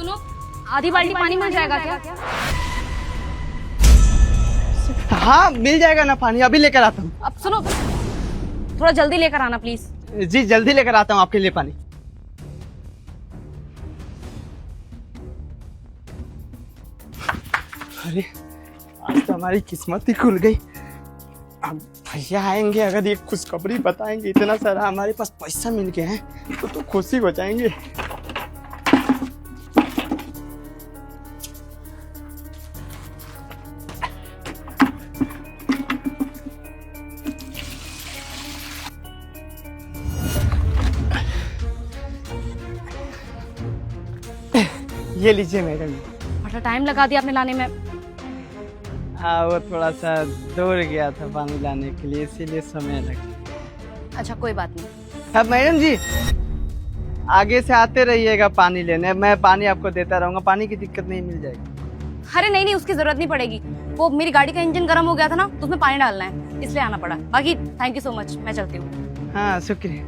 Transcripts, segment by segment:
सुनो, आधी बाल्टी पानी मिल जाएगा क्या? हाँ मिल जाएगा ना पानी, अभी लेकर आता हूँ। अब सुनो, थोड़ा जल्दी लेकर आना प्लीज। जी जल्दी लेकर आता हूँ आपके लिए पानी। अरे आज तो हमारी किस्मत ही खुल गई। अब भैया आएंगे, अगर ये खुशखबरी बताएंगे इतना सारा हमारे पास पैसा मिल गया है तो खुशी हो जाएंगे। ये लीजिए मैडम। बड़ा टाइम लगा दिया आपने लाने में। हाँ वो थोड़ा सा दूर गया था पानी लाने के लिए, इसीलिए समय लगा। अच्छा कोई बात नहीं। अब मैडम जी आगे से आते रहिएगा पानी लेने, मैं पानी आपको देता रहूंगा, पानी की दिक्कत नहीं, मिल जाएगी। अरे नहीं नहीं, उसकी जरूरत नहीं पड़ेगी। वो मेरी गाड़ी का इंजन गर्म हो गया था ना, तो उसमें पानी डालना है, इसलिए आना पड़ा। बाकी थैंक यू सो मच, मैं चलती हूँ। हाँ शुक्रिया।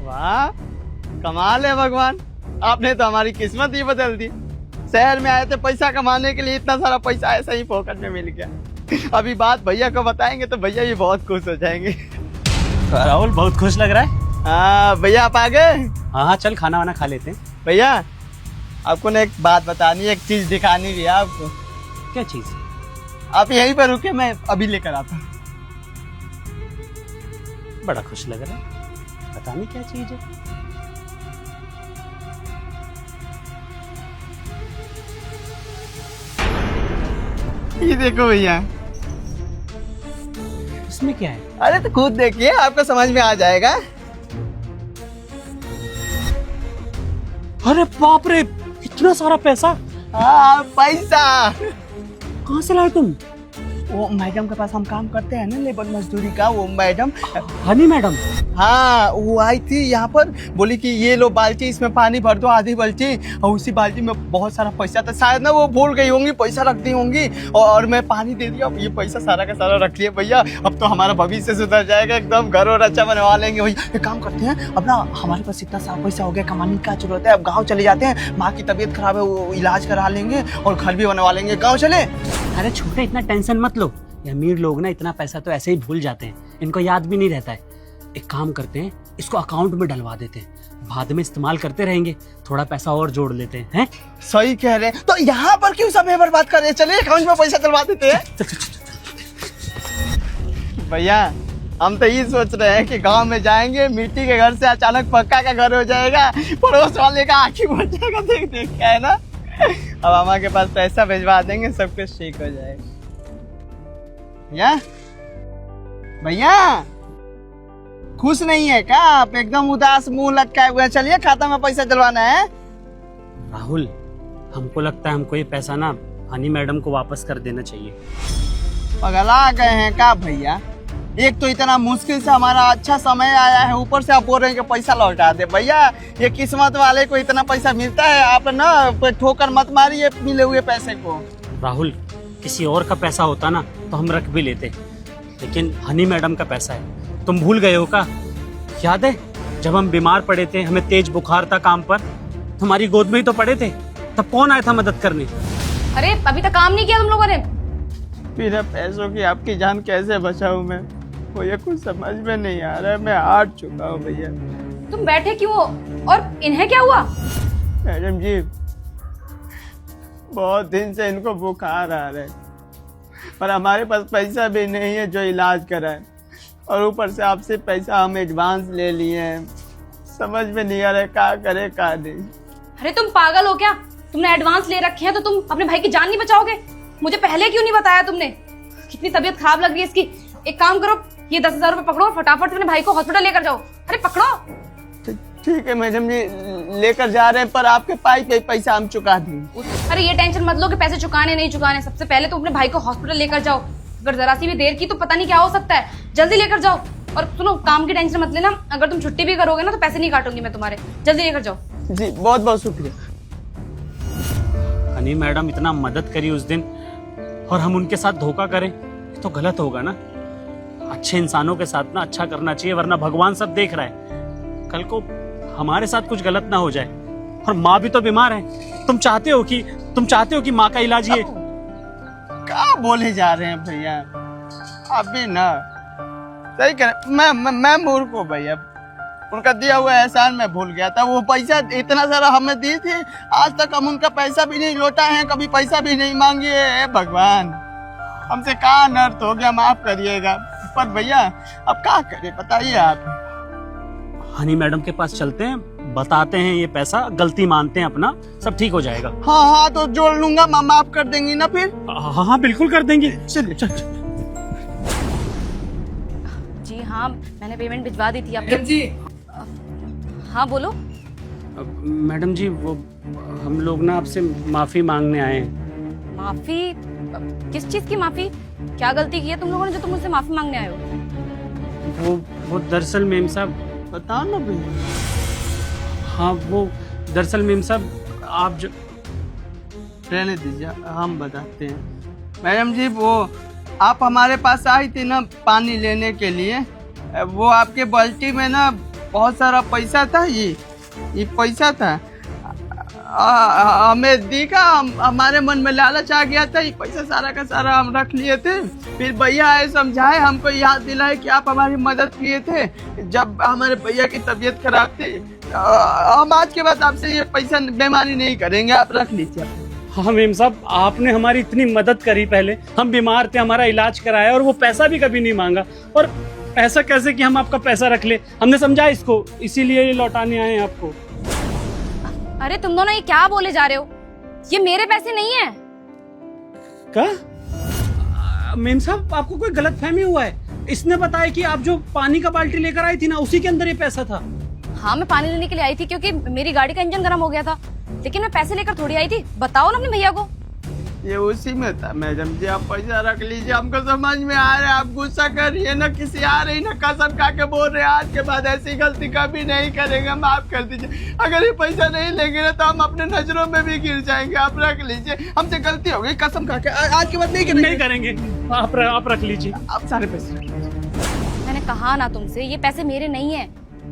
वाह कमाल है भगवान, आपने तो हमारी किस्मत ही बदल दी। शहर में आए थे पैसा कमाने के लिए, इतना सारा पैसा ऐसा ही पॉकेट में मिल गया। अभी बात भैया को बताएंगे तो भैया भी बहुत खुश हो जाएंगे। राहुल बहुत खुश लग रहा है। हाँ भैया आप आ गए। हाँ हाँ चल खाना वाना खा लेते हैं। भैया आपको ना एक बात बतानी है, एक चीज दिखानी भी है आपको। क्या चीज? आप यहीं पर रुके, मैं अभी लेकर आता हूँ। बड़ा खुश लग रहा है, पता नहीं क्या चीज है। ये देखो भैया। इसमें क्या है? अरे तो खुद देखिए, आपको समझ में आ जाएगा। अरे बाप रे, इतना सारा पैसा हाँ पैसा कहाँ से लाए तुम? वो मैडम के पास हम काम करते हैं ना, लेबर मजदूरी का, वो मैडम। हनी मैडम? हाँ वो आई थी यहाँ पर, बोली कि ये लो बाल्टी, इसमें पानी भर दो आधी बाल्टी, और उसी बाल्टी में बहुत सारा पैसा था। शायद ना वो भूल गई होंगी, पैसा रख दी होंगी, और मैं पानी दे दिया। अब ये पैसा सारा का सारा रख लिया भैया। अब तो हमारा भविष्य सुधर जाएगा, एकदम घर और अच्छा बनवा लेंगे भैया। एक काम करते हैं, अब ना हमारे पास इतना सारा पैसा हो गया, कमाने की क्या जरूरत है, अब गाँव चले जाते हैं। माँ की तबीयत खराब है, वो इलाज करा लेंगे और घर भी बनवा लेंगे। गाँव चले? अरे छोटे इतना टेंशन मत लो, ये अमीर लोग ना इतना पैसा तो ऐसे ही भूल जाते हैं, इनको याद भी नहीं रहता है। एक काम करते हैं, इसको अकाउंट में डलवा देते हैं, बाद में इस्तेमाल करते रहेंगे, थोड़ा पैसा और जोड़ लेते हैं। सही कह रहे हैं, तो यहाँ पर क्यों समय बर्बाद कर रहे हैं, चलिए अकाउंट में पैसा डलवा देते हैं। भैया हम तो ये सोच रहे हैं कि गांव में जाएंगे, मिट्टी के घर से अचानक पक्का का घर हो जाएगा, पड़ोस वाले का आँख ही बढ़ जाएगा देख देख के, है ना। अब हमारे के पास पैसा भिजवा देंगे, सब कुछ ठीक हो जाएगा। भैया भैया खुश नहीं है क्या आप, एकदम उदास मुंह लटकाए हुए हैं। चलिए खाता में पैसा डलवाना है। राहुल हमको लगता है हमको ये पैसा ना हनी मैडम को वापस कर देना चाहिए। पगला गए हैं क्या भैया, एक तो इतना मुश्किल से हमारा अच्छा समय आया है, ऊपर से आप बोल रहे हैं कि पैसा लौटा दे। भैया ये किस्मत वाले को इतना पैसा मिलता है, आप ना ठोकर मत मारिए मिले हुए पैसे को। राहुल किसी और का पैसा होता ना तो हम रख भी लेते, लेकिन हनी मैडम का पैसा है। तुम भूल गए हो क्या? याद है जब हम बीमार पड़े थे, हमें तेज बुखार था काम पर, तुम्हारी गोद में ही तो पड़े थे, तब कौन आया था मदद करने? अरे अभी तक काम नहीं किया तुम लोगों ने। मेरा पैसों की आपकी जान कैसे बचाऊं मैं, वो ये कुछ समझ में नहीं आ रहा है। मैं हार चुका हूँ भैया। तुम बैठे क्यों हो, और इन्हें क्या हुआ? मैडम जी बहुत दिन से इनको बुखार आ रहा है, और हमारे पास पैसा भी नहीं है जो इलाज कराए, और ऊपर से आपसे पैसा हम एडवांस ले लिए हैं। समझ में नहीं आ रहा है क्या करे क्या नहीं। अरे तुम पागल हो क्या, तुमने एडवांस ले रखे हैं तो तुम अपने भाई की जान नहीं बचाओगे? मुझे पहले क्यों नहीं बताया तुमने? कितनी तबीयत खराब लग रही है इसकी। एक काम करो, ये 10,000 रुपए पकड़ो, फटाफट अपने भाई को हॉस्पिटल लेकर जाओ। अरे पकड़ो। ठीक है मैडम जी लेकर जा रहे हैं, पर आपके पाई पे पैसा हम चुका देंगे। अरे ये टेंशन मत लो कि पैसे चुकाने नहीं चुकाने, सबसे पहले तो अपने भाई को हॉस्पिटल लेकर जाओ। अगर जरा सी भी देर की तो पता नहीं क्या हो सकता है, जल्दी लेकर जाओ। और सुनो काम की टेंशन मत लेना, अगर तुम छुट्टी भी करोगे ना तो पैसे नहीं काटूंगी मैं तुम्हारे, जल्दी लेकर जाओ। जी बहुत बहुत शुक्रिया। हनी मैडम इतना मदद करी उस दिन और हम उनके साथ धोखा करें तो गलत होगा ना। अच्छे इंसानों के साथ ना अच्छा करना चाहिए, वरना भगवान सब देख रहा है, कल को हमारे साथ कुछ गलत ना हो जाए। और माँ भी तो बीमार है। तुम चाहते हो कि माँ का इलाज ये क्या बोले जा रहे हैं भैया? अभी ना सही कर, मैं मूर्ख हूँ भैया। उनका दिया हुआ एहसान मैं भूल गया था। वो पैसा इतना सारा हमें दी थी, आज तक हम उनका पैसा भी नहीं लौटा है, कभी पैसा भी नहीं मांगे है। भगवान, हमसे कहाँ अनर्थ हो गया, माफ करिएगा। पर भैया अब क्या करें बताइए आप। हनी मैडम के पास चलते हैं, बताते हैं ये पैसा, गलती मानते हैं अपना, सब ठीक हो जाएगा। हाँ तो जोड़ लूंगा, माफ कर देंगी ना फिर? हाँ बिल्कुल कर देंगे। चलिए चल। जी हाँ, मैंने पेमेंट भिजवा दी थी आपके। जी हाँ बोलो। मैडम जी, वो हम लोग ना आपसे माफी मांगने आए हैं। माफी? किस चीज की माफी? क्या गलती की है तुम लोगों ने जो तुम मुझसे माफी मांगने आए हो? वो दरअसल मेम साहब, बताओ ना भैया। हाँ वो दरअसल मेम साहब, आप जो रहने दीजिए, हम बताते हैं। मैडम जी, वो आप हमारे पास आई थी ना पानी लेने के लिए, वो आपके बाल्टी में ना बहुत सारा पैसा था। ये पैसा था, हमें दिखा, हमारे मन में लालच आ गया था। ये पैसा सारा का सारा हम रख लिए थे। फिर भैया आए, समझाए, हमको याद दिलाए कि आप हमारी मदद किए थे जब हमारे भैया की तबीयत खराब थी। हम आज के बाद आपसे ये पैसा बेईमानी नहीं करेंगे, आप रख लीजिए। हाँ मेम साहब, आपने हमारी इतनी मदद करी, पहले हम बीमार थे, हमारा इलाज कराया और वो पैसा भी कभी नहीं मांगा। और ऐसा कैसे कि हम आपका पैसा रख ले? हमने समझा इसको, इसीलिए ये लौटाने आए हैं आपको। अरे तुम दोनों ये क्या बोले जा रहे हो? ये मेरे पैसे नहीं है। क्या मेम साहब, आपको कोई गलतफहमी हुआ है? इसने बताया कि आप जो पानी का बाल्टी लेकर आई थी ना, उसी के अंदर ये पैसा था। हाँ, मैं पानी लेने के लिए आई थी क्योंकि मेरी गाड़ी का इंजन गर्म हो गया था, लेकिन मैं पैसे लेकर थोड़ी आई थी। बताओ ना अपने भैया को। ये उसी में था मैडम जी, आप पैसा रख लीजिए। हमको समझ में आ रहा है आप गुस्सा कर रही है ना, किसी आ रही ना, कसम खा के बोल रहे हैं आज के बाद ऐसी गलती कभी नहीं करेंगे, माफ कर दीजिए। अगर ये पैसा नहीं लेंगे ना तो हम अपने नजरों में भी गिर जाएंगे। आप रख लीजिए, हमसे गलती हो गई, कसम खा के आज के बाद नहीं करेंगे। आप रख लीजिए, आप सारे पैसे रख लीजिए। मैंने कहा ना तुमसे, ये पैसे मेरे नहीं है,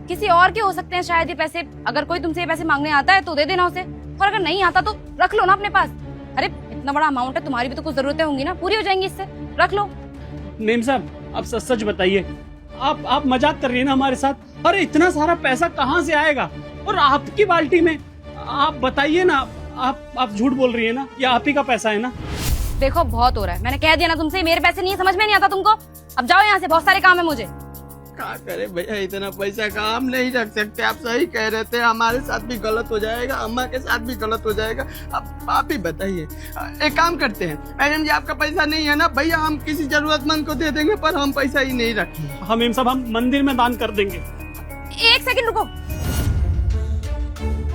किसी और के हो सकते हैं शायद ये पैसे। अगर कोई तुमसे ये पैसे मांगने आता है तो दे देना उसे, और अगर नहीं आता तो रख लो ना अपने पास। अरे इतना बड़ा अमाउंट है, तुम्हारी भी तो कुछ जरूरतें होंगी ना, पूरी हो जाएंगी इससे, रख लो। मेम साहब, आप सच बताइए, आप मजाक कर रही है ना हमारे साथ? अरे इतना सारा पैसा कहाँ से आएगा, और आपकी बाल्टी में? आप बताइए ना, आप झूठ बोल रही है ना, या आप ही का पैसा है ना? देखो बहुत हो रहा है, मैंने कह दिया ना तुमसे, मेरे पैसे नहीं है, समझ में नहीं आता तुमको। अब जाओ यहाँ से, बहुत सारे काम है मुझे। क्या करे भैया, इतना पैसा का हम नहीं रख सकते। आप सही कह रहे थे, हमारे साथ भी गलत हो जाएगा, अम्मा के साथ भी गलत हो जाएगा। अब आप ही बताइए, एक काम करते हैं मैडम जी, आपका पैसा नहीं है ना भैया, हम किसी जरूरतमंद को दे देंगे, पर हम पैसा ही नहीं रखेंगे। हाँ मेम साहब, हम मंदिर में दान कर देंगे। एक सेकंड रुको,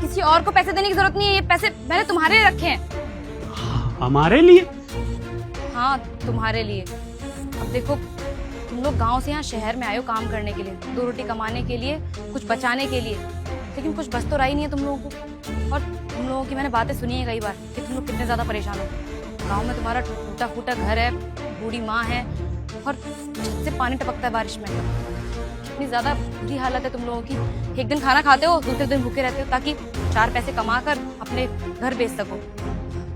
किसी और को पैसे देने की जरूरत नहीं है, ये पैसे मैंने तुम्हारे लिए रखे हैं। हमारे लिए? हाँ तुम्हारे लिए। अब देखो, तुम लोग गांव से यहाँ शहर में आए हो काम करने के लिए, 2 रोटी कमाने के लिए, कुछ बचाने के लिए, लेकिन कुछ बच तो रहा ही नहीं है तुम लोगों को। और तुम लोगों की मैंने बातें सुनी है कई बार कि तुम लोग कितने ज्यादा परेशान हो। गांव में तुम्हारा टूटा फूटा घर है, बूढ़ी माँ है, और छत से पानी टपकता है बारिश में। कितनी ज्यादा बुरी हालत है तुम लोगों की। एक दिन खाना खाते हो, दूसरे दिन भूखे रहते हो, ताकि 4 पैसे कमा कर अपने घर बेच सको।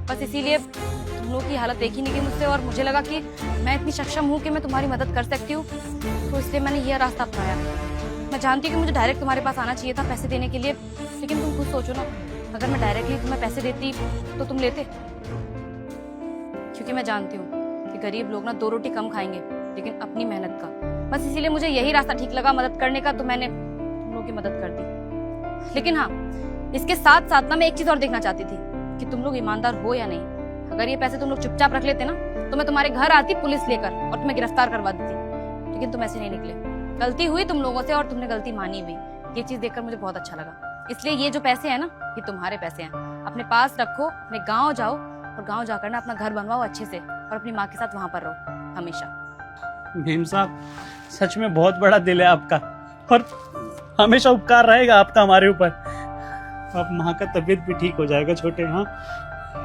बस इसीलिए तुम लोगों की हालत देखी नहीं गई मुझसे, और मुझे लगा कि मैं इतनी सक्षम हूँ कि मैं तुम्हारी मदद कर सकती हूँ, तो इसलिए मैंने यह रास्ता अपनाया। मैं जानती हूँ कि मुझे डायरेक्ट तुम्हारे पास आना चाहिए था पैसे देने के लिए, लेकिन तुम खुद सोचो ना, अगर मैं डायरेक्टली तुम्हें पैसे देती तो तुम लेते? क्योंकि मैं जानती हूँ कि गरीब लोग ना 2 रोटी कम खाएंगे, लेकिन अपनी मेहनत का। बस इसीलिए मुझे यही रास्ता ठीक लगा मदद करने का, तो मैंने तुम लोगों की मदद कर दी। लेकिन हाँ, इसके साथ साथ ना मैं एक चीज और देखना चाहती थी कि तुम लोग ईमानदार हो या नहीं। अगर ये पैसे तुम लोग चुपचाप रख लेते ना, तो मैं तुम्हारे घर आती पुलिस लेकर और तुम्हें गिरफ्तार करवा देती, लेकिन तुम ऐसे नहीं निकले। गलती हुई तुम लोगों से, और तुमने गलती मानी भी। ये चीज देखकर मुझे बहुत अच्छा लगा। इसलिए ये जो पैसे हैं ना, ये तुम्हारे पैसे हैं, अपने पास रखो, अपने गाँव जाओ, और गाँव जाकर ना अपना घर बनवाओ अच्छे से, और अपनी माँ के साथ वहां पर रहो हमेशा। मेम साहब, सच में बहुत बड़ा दिल है आपका, और हमेशा उपकार रहेगा आपका हमारे ऊपर। अब माँ का तबीयत भी ठीक हो जाएगा छोटे।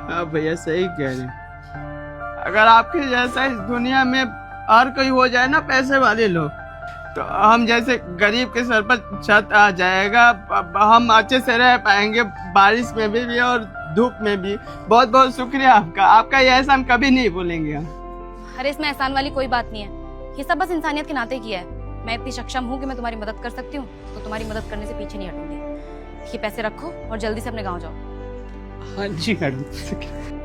हाँ भैया, सही कह रहे हैं। अगर आपके जैसा इस दुनिया में और कोई हो जाए ना पैसे वाले लोग, तो हम जैसे गरीब के सर पर छत आ जाएगा, हम अच्छे से रह पाएंगे बारिश में भी और धूप में भी। बहुत बहुत शुक्रिया आपका, आपका ये एहसान कभी नहीं भूलेंगे हम। अरे इसमें एहसान वाली कोई बात नहीं है, ये सब बस इंसानियत के नाते किया है। मैं इतनी सक्षम हूँ कि मैं तुम्हारी मदद कर सकती हूँ, तो तुम्हारी मदद करने से पीछे नहीं हटूंगी। ये पैसे रखो और जल्दी से अपने गाँव जाओ। हाँ जी मैडम।